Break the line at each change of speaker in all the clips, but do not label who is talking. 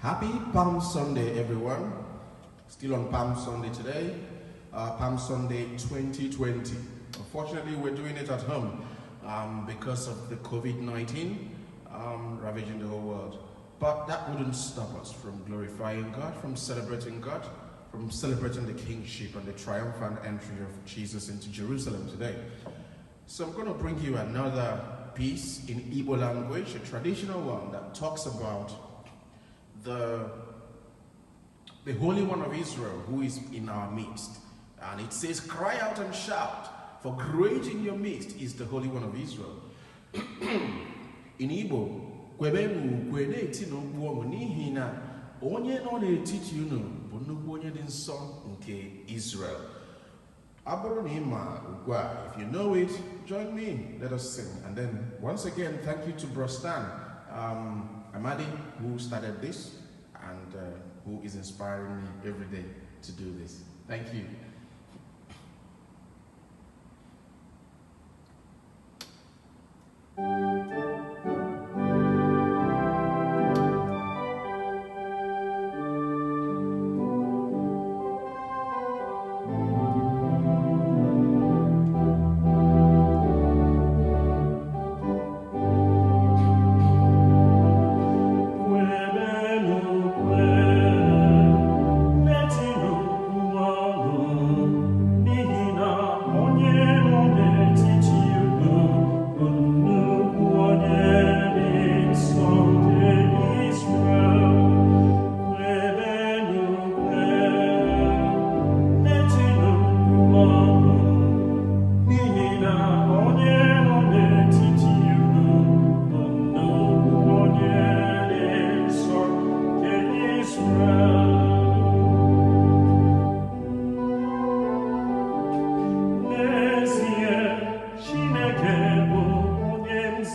Happy Palm Sunday, everyone. Still on Palm Sunday today, Palm Sunday 2020. Unfortunately, we're doing it at home because of the COVID-19 ravaging the whole world. But that wouldn't stop us from glorifying God, from celebrating God, from celebrating the kingship and the triumphant entry of Jesus into Jerusalem today. So I'm going to bring you another piece in Igbo language, a traditional one that talks about the Holy One of Israel who is in our midst. And it says, cry out and shout, for great in your midst is the Holy One of Israel. In Igbo, Kwebenu, ukwe no n'ihi na onye nọ n'etiti unu bụ nnukwu onye dị nsọ nke Israel. Abụrụ na ịma ugbu a, if you know it, join me, let us sing. And then once again, thank you to Brostan Amadi, who started this and who is inspiring me every day to do this. Thank you.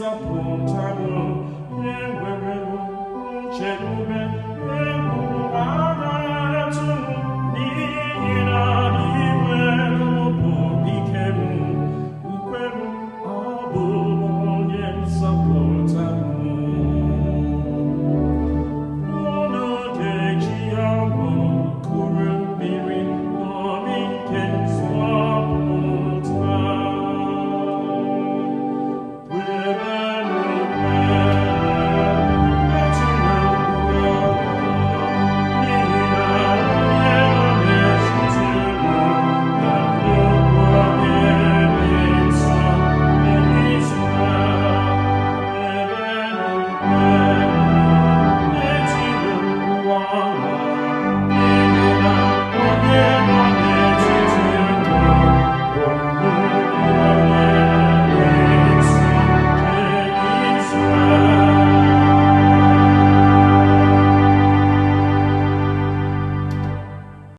Zapotano,